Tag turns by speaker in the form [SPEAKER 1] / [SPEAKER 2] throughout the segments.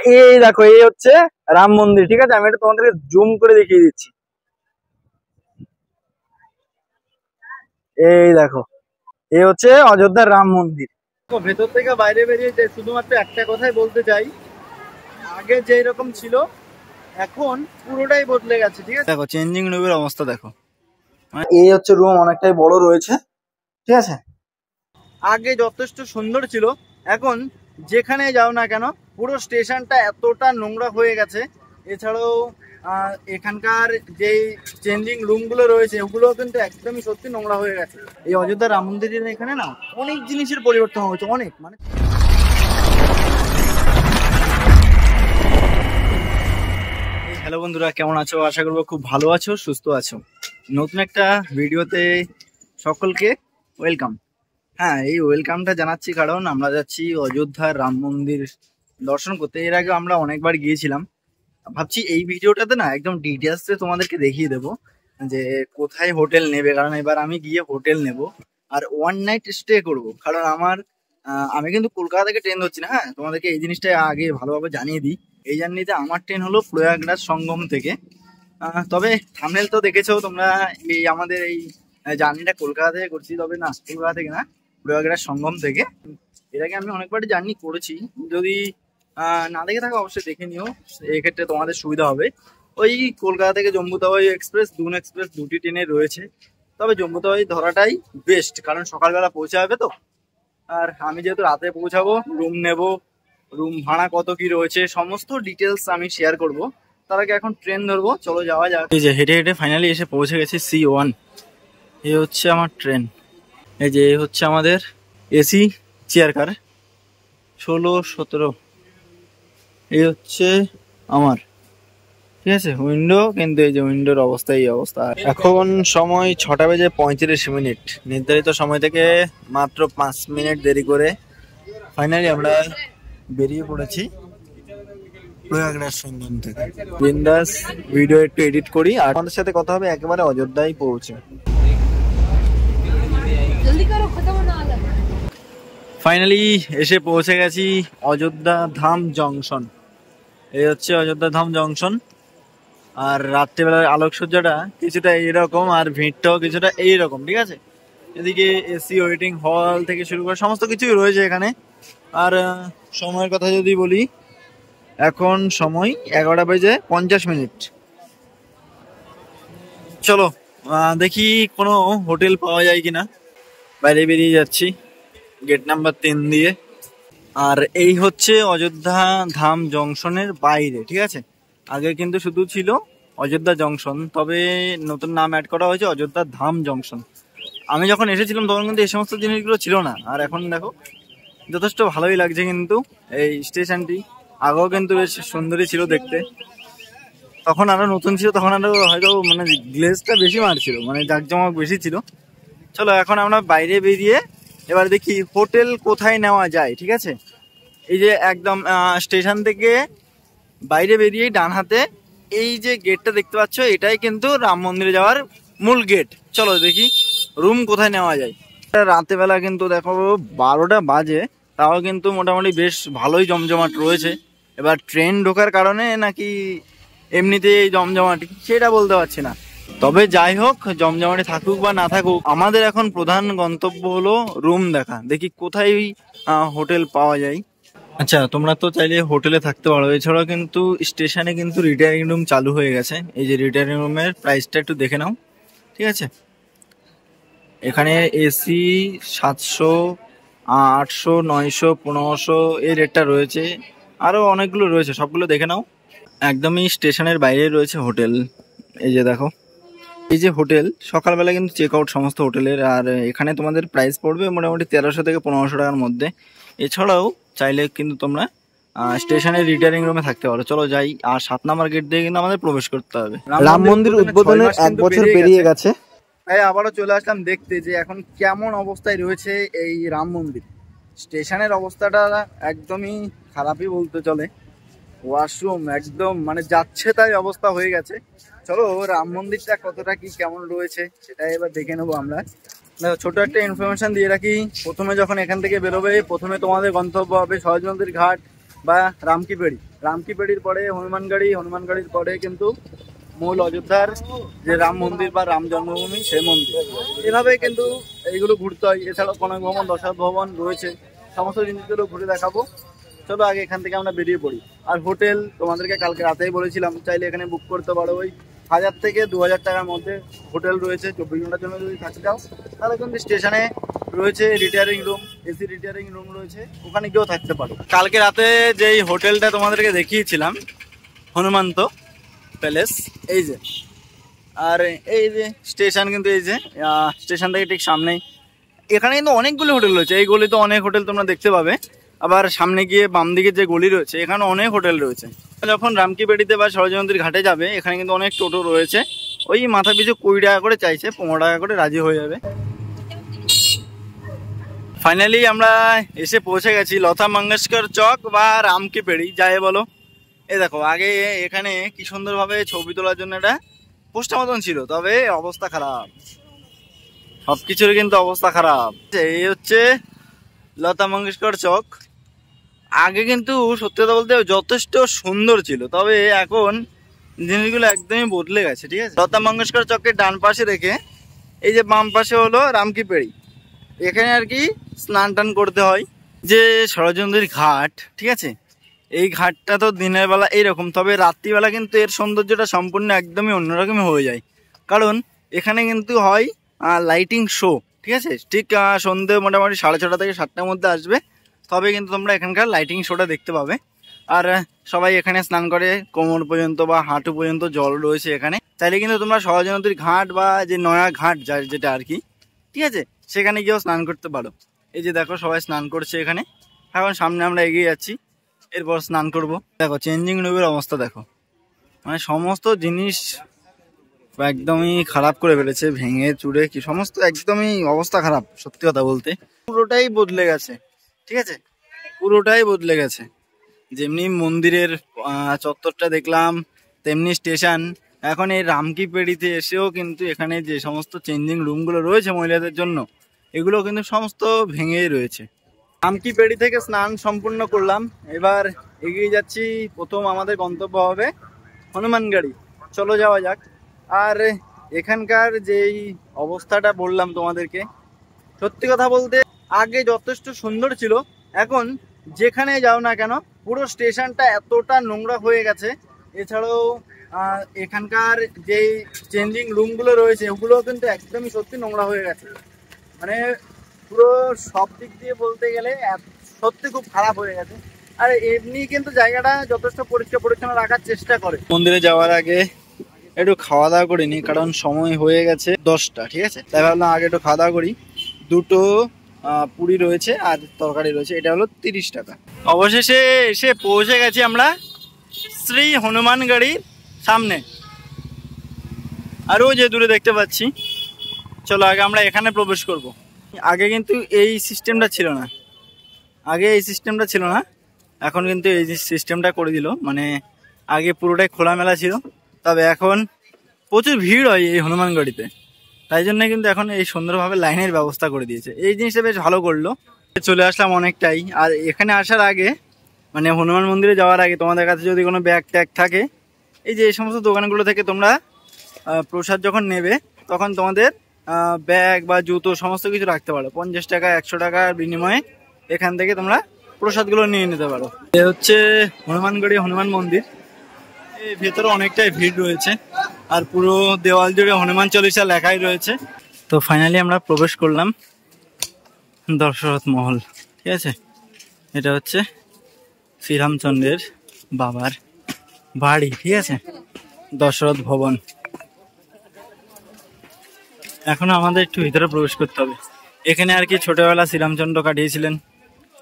[SPEAKER 1] এই দেখো, এই হচ্ছে রাম মন্দির। ঠিক আছে, আমি এটা তোমাদেরকে জুম করে দেখিয়ে দিচ্ছি। এই দেখো, এই হচ্ছে অযোধ্যার রাম মন্দির। ভেতর থেকে বাইরে বেরিয়ে যে শুধুমাত্র একটা কথাই বলতে চাই, আগে যেই রকম ছিল এখন পুরোটাই বদলে গেছে। ঠিক আছে, দেখো চেঞ্জিং রুমের অবস্থা দেখো। এই হচ্ছে রুম, অনেকটাই বড় রয়েছে। ঠিক আছে, আগে যথেষ্ট সুন্দর ছিল, এখন যেখানে যাও না কেন পুরো স্টেশনটা এতটা নোংরা হয়ে গেছে। এছাড়াও এখানকার যেই চেঞ্জিং রুমগুলো রয়েছে ওগুলো কিন্তু একদমই সত্যি নোংরা হয়ে গেছে। এই অযোধ্যা রাম মন্দিরের এখানে না অনেক জিনিসের পরিবর্তন হয়েছে, অনেক। মানে হ্যালো বন্ধুরা, কেমন আছো? আশা করবো খুব ভালো আছো, সুস্থ আছো। নতুন একটা ভিডিওতে সকলকে ওয়েলকাম। হ্যাঁ, এই ওয়েলকামটা জানাচ্ছি কারণ আমরা যাচ্ছি অযোধ্যার রাম মন্দির দর্শন করতে। এর আগে আমরা অনেকবার গিয়েছিলাম। ভাবছি এই ভিডিওটাতে না একদম ডিটেলসে তোমাদেরকে দেখিয়ে দেবো যে কোথায় হোটেল নেবে, কারণ এবার আমি গিয়ে হোটেল নেব আর ওয়ান নাইট স্টে করব। কারণ আমি কিন্তু কলকাতা থেকে ট্রেন ধরছি না। হ্যাঁ, তোমাদেরকে এই জিনিসটা আগে ভালোভাবে জানিয়ে দিই। এই জার্নিতে আমার ট্রেন হলো প্রয়াগরাজ সঙ্গম থেকে। তবে থাম্বনেল তো দেখেছো তোমরা, এই আমাদের এই জার্নিটা কলকাতা থেকে করছি। তবে না, কলকাতা থেকে না, প্রয়াগরাজ সঙ্গম থেকে। এর আগে আমি অনেকবার জার্নি করেছি, যদি না দেখে থাকো অবশ্যই দেখে নিও, এক্ষেত্রে তোমাদের সুবিধা হবে। ওই কলকাতা থেকে জম্মু তাওয়াই এক্সপ্রেস, দুন এক্সপ্রেস দুটি ট্রেনে রয়েছে। তবে জম্মু তাওয়াই ধরাটাই বেস্ট, কারণ সকালবেলা পৌঁছে যাবে তো। আর আমি যেহেতু রাতে পৌঁছাবো, রুম নেব, রুম ভাড়া কত কি রয়েছে সমস্ত ডিটেলস আমি শেয়ার করব। তার আগে এখন ট্রেন ধরবো, চলো যাওয়া যাক। এই যে হেঁটে হেঁটে ফাইনালি এসে পৌঁছে গেছি C1। এই হচ্ছে আমার ট্রেন। এই যে এই হচ্ছে আমাদের এসি চেয়ার কার 16, 17। এই হচ্ছে আমার, ঠিক আছে, উইন্ডো। কিন্তু এই যে উইন্ডোর অবস্থা এই অবস্থা। এখন সময় 6:35। নির্ধারিত সময় থেকে মাত্র 5 মিনিট দেরি করে ফাইনালি আমরা বেরিয়ে পড়েছি প্রয়াগরাজ সঙ্গম থেকে। বিন্দাস ভিডিও একটু এডিট করি আর আমাদের সাথে কথা হবে একেবারে অযোধ্যায় পৌঁছে। ফাইনালি এসে পৌঁছে গেছি অযোধ্যা ধাম জংশন। এই হচ্ছে অযোধ্যা ধাম জংশন। আর রাত্রেবেলার আলোকসজ্জাটা কিছুটা এইরকম, আর ভিড়টাও কিছুটা এইরকম। ঠিক আছে, এদিকে এসি ওয়েটিং হল থেকে শুরু করে সমস্ত কিছুই রয়েছে এখানে। আর সময়ের কথা যদি বলি, এখন সময় 11:50। চলো দেখি কোনো হোটেল পাওয়া যায় কিনা। বাইরে বেরিয়ে যাচ্ছি গেট নাম্বার 3 দিয়ে। আর এই হচ্ছে অযোধ্যা ধাম জংশনের বাইরে। ঠিক আছে, আগে কিন্তু শুধু ছিল অযোধ্যা জংশন, তবে নতুন নাম অ্যাড করা হয়েছে অযোধ্যা ধাম জংশন। আমি যখন এসেছিলাম তখন কিন্তু এই সমস্ত জিনিসগুলো ছিল না। আর এখন দেখো যথেষ্ট ভালোই লাগছে কিন্তু এই স্টেশনটি। আগেও কিন্তু বেশ সুন্দরই ছিল দেখতে, তখন আরো নতুন ছিল, তখন আরো হয়তো মানে গ্লেজটা বেশি মারছিল, মানে জাঁকজমক বেশি ছিল। চলো এখন আমরা বাইরে বেরিয়ে এবার দেখি হোটেল কোথায় নেওয়া যায়। ঠিক আছে, এই যে একদম স্টেশন থেকে বাইরে বেরিয়ে ডান হাতে এই যে গেটটা দেখতে পাচ্ছ, এটাই কিন্তু রাম মন্দিরে যাওয়ার মূল গেট। চলো দেখি রুম কোথায় নেওয়া যায়। রাতের বেলা কিন্তু দেখো 12টা বাজে, তাও কিন্তু মোটামুটি বেশ ভালোই জমজমাট রয়েছে। এবার ট্রেন ঢোকার কারণে নাকি এমনিতে এই জমজমাটি সেটা বলতে পারছি না। তবে যাই হোক, জমজমাটি থাকুক বা না থাকুক, আমাদের এখন প্রধান গন্তব্য হলো রুম দেখা। দেখি কোথায় হোটেল পাওয়া যায়। আচ্ছা, তোমরা তো চাইলে হোটেলে থাকতে পারো, এছাড়াও কিন্তু স্টেশনে কিন্তু রিটায়ারিং রুম চালু হয়ে গেছে। এই যে রিটায়ারিং রুমের প্রাইসটা একটু দেখে নাও। ঠিক আছে, এখানে এসি 700, 800, 900, 1500 এই রেটটা রয়েছে। আরো অনেকগুলো রয়েছে, সবগুলো দেখে নাও। একদমই স্টেশনের বাইরে রয়েছে হোটেল। এই যে দেখো, এই যে হোটেল, সকালবেলা কিন্তু চেক আউট সমস্ত হোটেলের। আর এখানে তোমাদের প্রাইস পড়বে মোটামুটি 1300 থেকে 1500 টাকার মধ্যে। এছাড়াও চাইলে কিন্তু তোমরা স্টেশনের রিটায়ারিং রুমে থাকতে পারো। চলো যাই। আর 7 নম্বর গেট দিয়ে কিন্তু আমাদের প্রবেশ করতে হবে। রাম মন্দির উদ্বোধনের 1 বছর পেরিয়ে গেছে, তাই আবারও চলে আসলাম দেখতে যে এখন কেমন অবস্থায় রয়েছে এই রাম মন্দির। স্টেশনের অবস্থাটা একদমই খারাপই বলতে চলে। ওয়াশরুম একদম মানে যাচ্ছে তাই অবস্থা হয়ে গেছে। চলো রাম মন্দিরটা কতটা কি কেমন রয়েছে সেটা এবার দেখে নেবো আমরা। ছোট একটা ইনফরমেশন দিয়ে রাখি, প্রথমে যখন এখান থেকে বেরোবে প্রথমে তোমাদের গন্তব্য হবে সহজ নদীর ঘাট। বা রামকিপেড়ি, রামকিপেড়ির পরে হনুমানগড়ি, হনুমানগড়ির পরে কিন্তু মূল অযোধ্যার যে রাম মন্দির বা রাম জন্মভূমি সেই মন্দির। এভাবে কিন্তু এইগুলো ঘুরতে হয়। এছাড়াও কনক ভবন, দশরথ ভবন রয়েছে, সমস্ত জিনিসগুলো ঘুরে দেখাবো। চলো আগে এখান থেকে আমরা বেরিয়ে পড়ি। আর হোটেল তোমাদেরকে কালকে রাতেই বলেছিলাম, চাইলে এখানে বুক করতে পারো। ওই 1000 থেকে 2000 টাকার মধ্যে হোটেল রয়েছে। 24 ঘন্টার জন্য যদি থাকতে চাও তাহলে কিন্তু স্টেশনে রয়েছে retiring room, AC retiring room রয়েছে, ওখানে গিয়েও থাকতে পারো। কালকে রাতে যেই হোটেলটা তোমাদেরকে দেখিয়েছিলাম হনুমন্ত প্যালেস, এই যে, আর এই যে স্টেশন কিন্তু এই যে স্টেশন থেকে ঠিক সামনেই। এখানে কিন্তু অনেকগুলো হোটেল রয়েছে, এই গলিতে অনেক হোটেল তোমরা দেখতে পাবে। আবার সামনে গিয়ে বাম দিকে যে গলি রয়েছে এখানে অনেক হোটেল রয়েছে। যখন রামকিপেড়িতে বা সরোজনদীর ঘাটে যাবে এখানে কিন্তু অনেক টোটো রয়েছে। ওই মাথা পিছু 20 টাকা করে চাইছে, 15 টাকা করে রাজি হয়ে যাবে। ফাইনালি আমরা এসে পৌঁছে গেছি লতা মঙ্গেশকর চক বা রামকিপেড়ি যাই বলো। এই দেখো আগে এখানে কি সুন্দরভাবে ছবি তোলার জন্য একটা পোস্টার মতন ছিল, তবে অবস্থা খারাপ, সবকিছুর কিন্তু অবস্থা খারাপ। এই হচ্ছে লতা মঙ্গেশকর চক। আগে কিন্তু সত্যি কথা বলতে যথেষ্ট সুন্দর ছিল, তবে এখন জিনিসগুলো একদমই বদলে গেছে। ঠিক আছে, লতা মঙ্গেশকর চকের ডান পাশে রেখে এই যে বাম পাশে হলো রামকিপেড়ি। এখানে আর কি স্নান টান করতে হয়। যে সরোজনদীর ঘাট, ঠিক আছে, এই ঘাটটা তো দিনের বেলা এইরকম, তবে রাত্রিবেলা কিন্তু এর সৌন্দর্যটা সম্পূর্ণ একদমই অন্যরকমই হয়ে যায়। কারণ এখানে কিন্তু হয় লাইটিং শো। ঠিক আছে, ঠিক সন্ধ্যে মোটামুটি 6:30 থেকে 7টার মধ্যে আসবে, তবে কিন্তু তোমরা এখানকার লাইটিং শোটা দেখতে পাবে। আর সবাই এখানে স্নান করে, কোমর পর্যন্ত বা হাঁটু পর্যন্ত জল রয়েছে এখানে। চাইলে কিন্তু তোমরা সরোজনদীর ঘাট বা যে নয়া ঘাট যেটা আর কি, ঠিক আছে, সেখানে গিয়েও স্নান করতে পারো। এই যে দেখো সবাই স্নান করছে এখানে। এখন সামনে আমরা এগিয়ে যাচ্ছি, এরপর স্নান করব। দেখো চেঞ্জিং রুমের অবস্থা দেখো, মানে সমস্ত জিনিস একদমই খারাপ করে ফেলেছে, ভেঙে চুরে কি সমস্ত একদমই অবস্থা খারাপ। সত্যি কথা বলতে পুরোটাই বদলে গেছে। ঠিক আছে, পুরোটাই বদলে গেছে। যেমনি মন্দিরের চত্বরটা দেখলাম, তেমনি স্টেশন। এখন এই রামকিপেড়িতে এসেও কিন্তু এখানে যে সমস্ত চেঞ্জিং রুমগুলো রয়েছে মহিলাদের জন্য, এগুলো কিন্তু সমস্ত ভেঙেই রয়েছে। রামকিপেড়ি থেকে স্নান সম্পূর্ণ করলাম, এবার এগিয়ে যাচ্ছি। প্রথম আমাদের গন্তব্য হবে হনুমানগড়ি। চলো যাওয়া যাক। আর এখানকার যেই অবস্থাটা বললাম তোমাদেরকে, সত্যি কথা বলতে আগে যথেষ্ট সুন্দর ছিল। এখন যেখানে যাও না কেন পুরো স্টেশনটা এতটা নোংরা হয়ে গেছে। এছাড়াও এখানকার যেই চেঞ্জিং রুমগুলো রয়েছে ওগুলো কিন্তু একদমই সত্যি নোংরা হয়ে গেছে। মানে পুরো সব দিক দিয়ে বলতে গেলে সত্যি খুব খারাপ হয়ে গেছে। আর এমনি কিন্তু জায়গাটা যথেষ্ট পরিষ্কার পরিচ্ছন্ন রাখার চেষ্টা করে। মন্দিরে যাওয়ার আগে একটু খাওয়া দাওয়া করিনি, কারণ সময় হয়ে গেছে 10টা। ঠিক আছে, তাই ভাবলাম আগে একটু খাওয়া দাওয়া করি। দুটো পুরি রয়েছে আর তরকারি রয়েছে, এটা হলো 30 টাকা। অবশেষে এসে পৌঁছে গেছি আমরা শ্রী হনুমানগড়ির সামনে। আরও যে দূরে দেখতে পাচ্ছি। চলো আগে আমরা এখানে প্রবেশ করব। আগে কিন্তু এই সিস্টেমটা ছিল না, এখন কিন্তু এই সিস্টেমটা করে দিল। মানে আগে পুরোটাই খোলামেলা ছিল, তবে এখন প্রচুর ভিড় হয় এই হনুমানগড়িতে। তাই জন্য কিন্তু এখন এই সুন্দরভাবে লাইনের ব্যবস্থা করে দিয়েছে, এই জিনিসটা বেশ ভালো করলো। চলে আসলাম অনেকটাই। আর এখানে আসার আগে, মানে হনুমান মন্দিরে যাওয়ার আগে, তোমাদের কাছে যদি কোনো ব্যাগ ট্যাগ থাকে, এই যে এই সমস্ত দোকানগুলো থেকে তোমরা প্রসাদ যখন নেবে তখন তোমাদের ব্যাগ বা জুতো সমস্ত কিছু রাখতে পারো। 50 টাকা 100 টাকার বিনিময়ে এখান থেকে তোমরা প্রসাদগুলো নিয়ে নিতে পারো। এ হচ্ছে হনুমানগড়ি হনুমান মন্দির। এই ভেতরে অনেকটাই ভিড় রয়েছে, আর পুরো দেওয়াল জুড়ে হনুমান চল্লিশা লেখাই রয়েছে। তো ফাইনালি আমরা প্রবেশ করলাম দশরথ মহল। ঠিক আছে, এটা হচ্ছে শ্রীরামচন্দ্রের বাবার বাড়ি। ঠিক আছে, দশরথ ভবন। এখনো আমাদের একটু ভিতরে প্রবেশ করতে হবে। এখানে আর কি ছোটবেলা শ্রীরামচন্দ্র কাটিয়েছিলেন।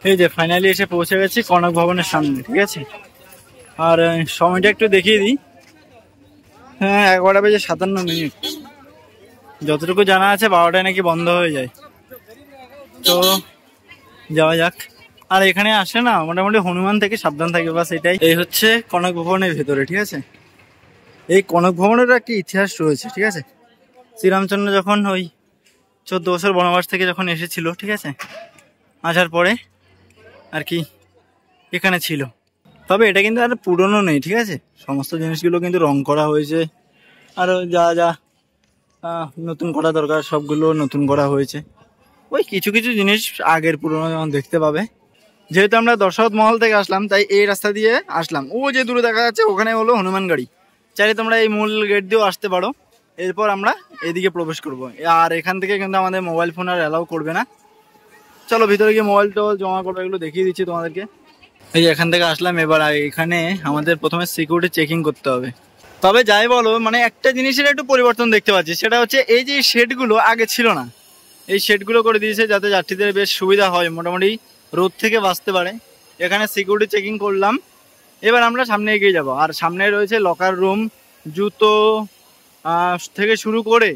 [SPEAKER 1] এই যে ফাইনালি এসে পৌঁছে গেছি কনক ভবনের সামনে। ঠিক আছে, আর সময়টা একটু দেখিয়ে দিই। হ্যাঁ, 11:57। যতটুকু জানা আছে 12টায় নাকি বন্ধ হয়ে যায়। তো যাওয়া যাক। আর এখানে আসে না মোটামুটি হনুমান থেকে সাবধান থাকে, বাস এটাই। এই হচ্ছে কনক ভবনের ভেতরে। ঠিক আছে, এই কনক ভবনের একটা ইতিহাস রয়েছে। ঠিক আছে, শ্রীরামচন্দ্র যখন ওই 14 বছর বনবাস থেকে যখন এসেছিল, ঠিক আছে, আসার পরে আর কি এখানে ছিল। তবে এটা কিন্তু আর পুরনো নেই, ঠিক আছে, সমস্ত জিনিসগুলো কিন্তু রং করা হয়েছে, আরো যা যা নতুন করা দরকার সবগুলো নতুন করা হয়েছে। ওই কিছু কিছু জিনিস আগের পুরনো যেমন দেখতে পাবে। যেহেতু আমরা দর্শক মহল থেকে আসলাম তাই এই রাস্তা দিয়ে আসলাম। ও যে দূরে দেখা যাচ্ছে ওখানে হলো হনুমান গাড়ি, চাইলে তোমরা এই মূল গেট দিয়েও আসতে পারো। এরপর আমরা এদিকে প্রবেশ করব, আর এখান থেকে কিন্তু আমাদের মোবাইল ফোন আর অ্যালাউ করবে না। চলো ভিতরে গিয়ে মোবাইল টোবাইল জমা করবো, এগুলো দেখিয়ে দিচ্ছি তোমাদেরকে। এই যে এখান থেকে আসলাম, এবার এখানে আমাদের প্রথমে সিকিউরিটি চেকিং করতে হবে। তবে যাই বলো, মানে একটা জিনিসের একটু পরিবর্তন দেখতে পাচ্ছি, সেটা হচ্ছে এই যে শেডগুলো আগে ছিল না, এই শেডগুলো করে দিয়েছে যাতে যাত্রীদের বেশ সুবিধা হয়, মোটামুটি রোদ থেকে বাঁচতে পারে। এখানে সিকিউরিটি চেকিং করলাম, এবার আমরা সামনে এগিয়ে যাব। আর সামনে রয়েছে লকার রুম, জুতো থেকে শুরু করে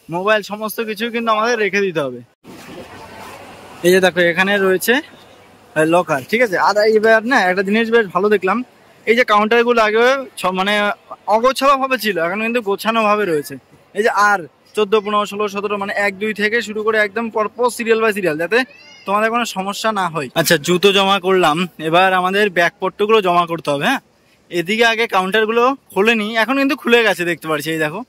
[SPEAKER 1] মোবাইল সমস্ত কিছু কিন্তু আমাদের রেখে দিতে হবে। এই যে দেখো এখানে রয়েছে লকার, ঠিক আছে। আর এবার না একটা জিনিস বেশ ভালো দেখলাম, এই যে কাউন্টারগুলো আগে মানে অগোছালো ভাবে ছিল, এখন কিন্তু গোছানো ভাবে রয়েছে। এই যে আর 14, 15, 16, 17 মানে 1, 2 থেকে শুরু করে একদম পরপর সিরিয়াল বাই সিরিয়াল, যাতে তোমাদের কোনো সমস্যা না হয়। আচ্ছা, জুতো জমা করলাম, এবার আমাদের ব্যাগপত্রগুলো জমা করতে হবে। হ্যাঁ, এদিকে আগে কাউন্টারগুলো খোলেনি, এখন কিন্তু খুলে গেছে দেখতে পাচ্ছি। এই দেখো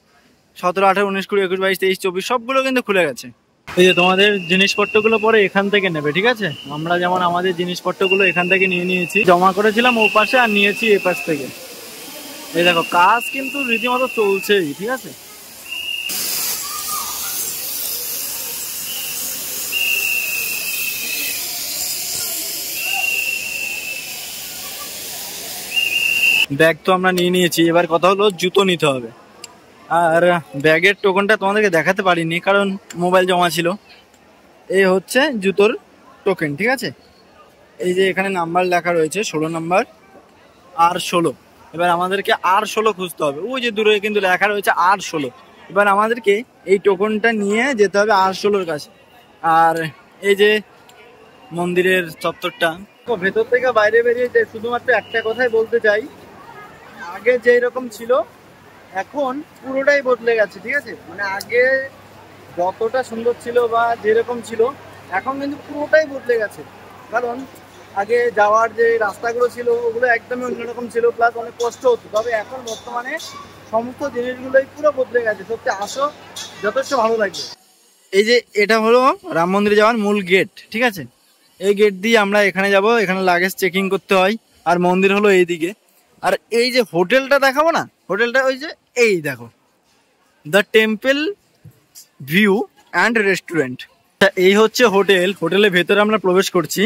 [SPEAKER 1] 17, 18, 19, 20, 21, 22, 23, 24 সবগুলো কিন্তু খুলে গেছে। এই যে তোমাদের জিনিসপত্রগুলো পরে এখান থেকে নেবে, ঠিক আছে। আমরা যেমন আমাদের জিনিসপত্রগুলো এখান থেকে নিয়ে নিয়েছি, জমা করেছিলাম ও পাশে, আর নিয়েছি এ পাশ থেকে। এই দেখো কাজ কিন্তু রীতিমতো চলছেই, ঠিক আছে। ব্যাগ তো আমরা নিয়ে নিয়েছি, এবার কথা হলো জুতো নিতে হবে। আর ব্যাগের টোকনটা তোমাদেরকে দেখাতে পারিনি কারণ মোবাইল জমা ছিল। এই হচ্ছে জুতোর টোকেন, ঠিক আছে। এই যে এখানে নাম্বার লেখা রয়েছে 16 নাম্বার আর 16। এবার আমাদেরকে আর 16 খুঁজতে হবে, ওই যে দূরে কিন্তু লেখা রয়েছে আর 16। এবার আমাদেরকে এই টোকনটা নিয়ে যেতে হবে আর 16-র কাছে। আর এই যে মন্দিরের চত্বরটা, তো ভেতর থেকে বাইরে বেরিয়ে শুধুমাত্র একটা কথাই বলতে চাই, আগে যেই রকম ছিল এখন পুরোটাই বদলে গেছে, ঠিক আছে। মানে আগে যতটা সুন্দর ছিল বা যেরকম ছিল, এখন কিন্তু পুরোটাই বদলে গেছে। কারণ আগে যাওয়ার যে রাস্তাগুলো ছিল ওগুলো একদমই অন্যরকম ছিল, প্লাস অনেক কষ্ট হতো। তবে এখন বর্তমানে সমস্ত জিনিসগুলোই পুরো বদলে গেছে। সত্যি আসো, যথেষ্ট ভালো লাগবে। এই যে এটা হলো রাম মন্দিরে যাওয়ার মূল গেট, ঠিক আছে। এই গেট দিয়ে আমরা এখানে যাব, এখানে লাগেজ চেকিং করতে হয়। আর মন্দির হলো এইদিকে। আর এই যে হোটেলটা দেখাবো না, হোটেলটা ওই যে এই দেখো, the temple view and restaurant. এই হচ্ছে হোটেল, হোটেলের ভেতরে আমরা প্রবেশ করছি।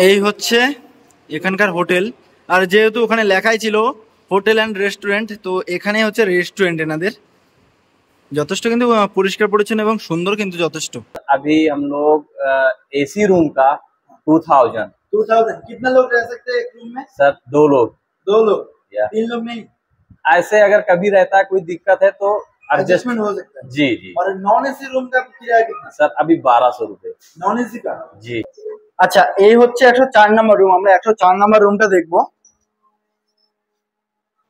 [SPEAKER 1] এই হচ্ছে এখানকার হোটেল। আর যেহেতু ওখানে লেখাই ছিল হোটেল অ্যান্ড রেস্টুরেন্ট, তো এখানে হচ্ছে রেস্টুরেন্ট এনাদের। যথেষ্ট কিন্তু পরিষ্কার পরিচ্ছন্ন এবং সুন্দর কিন্তু যথেষ্ট।
[SPEAKER 2] अभी हम लोग एसी रूम का 2000।
[SPEAKER 1] 2000 कितना लोग रह सकते हैं एक रूम में?
[SPEAKER 2] सर 2 लोग।
[SPEAKER 1] 2 लोग?
[SPEAKER 2] या
[SPEAKER 1] 3 लोग नहीं?
[SPEAKER 2] ऐसे अगर कभी रहता है कोई दिक्कत है तो
[SPEAKER 1] एडजस्टमेंट हो सकता है।
[SPEAKER 2] जी जी।
[SPEAKER 1] और नॉन एसी रूम का किराया कितना?
[SPEAKER 2] सर अभी 1200 रुपए
[SPEAKER 1] नॉन एसी का।
[SPEAKER 2] जी।
[SPEAKER 1] আচ্ছা, এই হচ্ছে 104 নম্বর রুম। আমরা 104 নম্বর রুমটা দেখবো।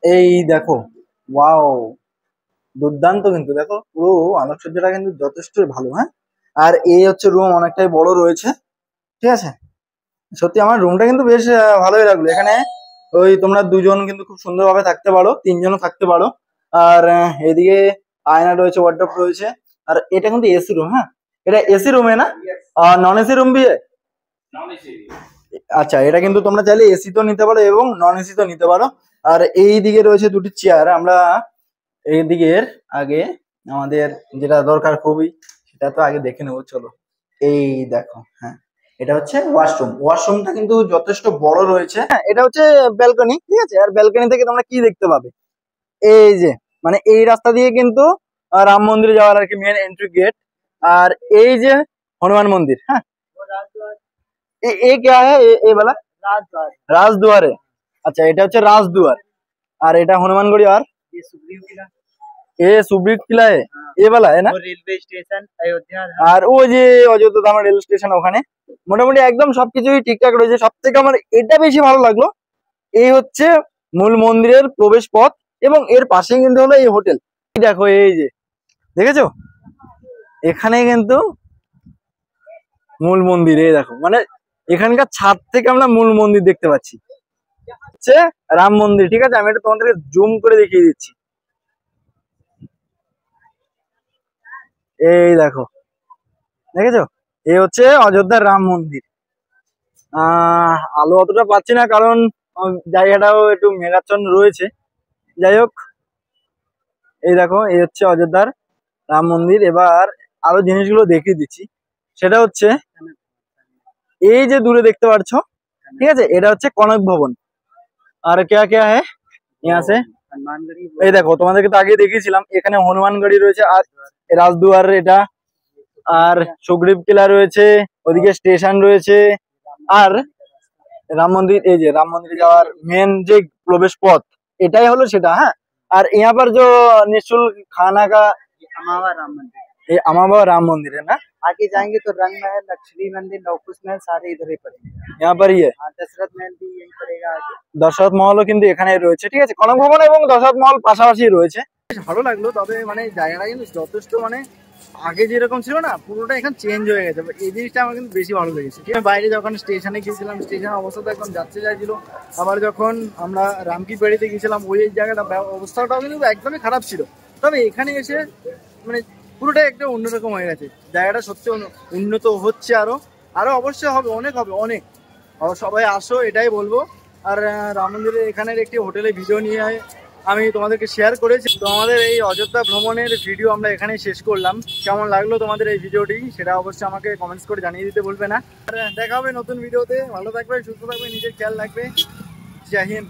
[SPEAKER 1] এই দেখো, ওয়াও, দুর্দান্ত কিন্তু। দেখো পুরো আলোকসজ্জাটা কিন্তু যথেষ্ট ভালো। হ্যাঁ, আর এই হচ্ছে রুম, অনেকটাই বড় রয়েছে, ঠিক আছে। সত্যি আমার রুমটা কিন্তু বেশ ভালোই লাগলো। এখানে ওই তোমরা দুজন কিন্তু খুব সুন্দরভাবে থাকতে পারো, 3 জনও থাকতে পারো। আর এদিকে আয়না রয়েছে, ওয়ার্ডরোব রয়েছে। আর এটা কিন্তু এসি রুম। হ্যাঁ, এটা এসি রুমে না, নন এসি রুম বিয়ে। আচ্ছা, এটা কিন্তু তোমরা চাইলে এসি তো নিতে পারো এবং নন এসি তো নিতে পারো। আর এই দিকে রয়েছে দুটি চেয়ার। আমরা এই দিকের আগে আমাদের যেটা দরকার খুবই, সেটা তো আগে দেখে নেবো, চলো। এই দেখো, হ্যাঁ, এটা হচ্ছে ওয়াশরুম। ওয়াশরুমটা কিন্তু যথেষ্ট বড় রয়েছে। হ্যাঁ, এটা হচ্ছে ব্যালকনি, ঠিক আছে। আর ব্যালকনি থেকে তোমরা কি দেখতে পাবে, এই যে মানে এই রাস্তা দিয়ে কিন্তু রাম মন্দিরে যাওয়ার আর কি মেন এন্ট্রি গেট। আর এই যে হনুমান মন্দির। হ্যাঁ, ये क्या है, ये वाला राजद्वार। राजद्वार है। अच्छा, এটা হচ্ছে রাজদুয়ার। আর এটা হনুমানগড়ি। আর ये सुग्रीव किला, ये सुग्रीव किला है। ये वाला है ना, वो रेलवे स्टेशन अयोध्या। আর ওই যে অযোধ্যা ধাম রেল স্টেশন, ওখানে মোটামুটি একদম সবকিছুই ঠিকঠাক রয়েছে। সবথেকে আমার এটা বেশি ভালো লাগলো, এই হচ্ছে মূল মন্দিরের প্রবেশ পথ এবং এর পাশেই কিন্তু হলো এই হোটেল। দেখো এই যে দেখেছো, এখানে কিন্তু মূল মন্দির। এই দেখো, মানে এখানকার ছাদ থেকে আমরা মূল মন্দির দেখতে পাচ্ছি। হচ্ছে রাম মন্দির, ঠিক আছে। আমি এটা তোমাদেরকে জুম করে দেখিয়ে দিচ্ছি। এই দেখো, দেখেছো, এই হচ্ছে অযোধ্যার রাম মন্দির। আলো অতটা পাচ্ছি না কারণ জায়গাটাও একটু মেঘাচ্ছন্ন রয়েছে। যাই হোক, এই দেখো, এই হচ্ছে অযোধ্যার রাম মন্দির। এবার আরো জিনিসগুলো দেখিয়ে দিচ্ছি। সেটা হচ্ছে এই যে দূরে দেখতে পাচ্ছ, ঠিক আছে, এটা হচ্ছে কনক ভবন। আর क्या क्या है यहाँ से, এই দেখো, তোমাদেরকে তো আগে দেখিয়েছিলাম, এখানে হনুমানগড়ি রয়েছে, আর রাজদুয়ার এটা, আর সুগ্রীব কিলা রয়েছে, ওদিকে স্টেশন রয়েছে, আর রাম মন্দির, এই যে রাম মন্দিরে যাওয়ার মেন যে প্রবেশ পথ, এটাই হলো সেটা। হ্যাঁ, আর यहाँ पर जो निःशुल्क खाना का
[SPEAKER 2] अमावा राम मंदिर।
[SPEAKER 1] ये अमावा राम मंदिर है ना।
[SPEAKER 2] आगे जाएंगे तो रंग महल, लक्ष्मी मंदिर, नवकुश महल सारे इधर ही पड़ेंगे।
[SPEAKER 1] यहाँ पर ही है।
[SPEAKER 2] हाँ, दशरथ महल भी यही पड़ेगा आगे।
[SPEAKER 1] দশরথ মহলও কিন্তু এখানে রয়েছে, ঠিক আছে। কনক ভবন এবং দশরথ মহল পাশাপাশি রয়েছে। বেশ ভালো লাগলো, তবে মানে জায়গাটা কিন্তু যথেষ্ট, মানে আগে যেরকম ছিল না, পুরোটা এখন চেঞ্জ হয়ে গেছে। এই জিনিসটা আমার কিন্তু বেশি ভালো লেগেছে। বাইরে যখন স্টেশনে গিয়েছিলাম, স্টেশনের অবস্থা তো একদম যাচ্ছে যাচ্ছিল। আবার যখন আমরা রামকি পেড়িতে গিয়েছিলাম, ওই জায়গাটা অবস্থাটাও কিন্তু একদমই খারাপ ছিল। তবে এখানে এসে মানে পুরোটাই একটা অন্যরকম হয়ে গেছে। জায়গাটা সত্যি উন্নত হচ্ছে, আরো আরো অবশ্যই হবে, অনেক হবে, অনেক। সবাই আসো, এটাই বলবো। আর রাম মন্দিরের এখানের একটি হোটেলে ভিডিও নিয়ে আমি তোমাদেরকে শেয়ার করেছি। তো আমাদের এই অযোধ্যা ভ্রমণের ভিডিও আমরা এখানে শেষ করলাম। কেমন লাগলো তোমাদের এই ভিডিওটি, সেটা অবশ্যই আমাকে কমেন্টস করে জানিয়ে দিতে ভুলবে না। আর দেখা হবে নতুন ভিডিওতে। ভালো থাকবে, সুস্থ থাকবে, নিজের খেয়াল রাখবে। জয় হিন্দ।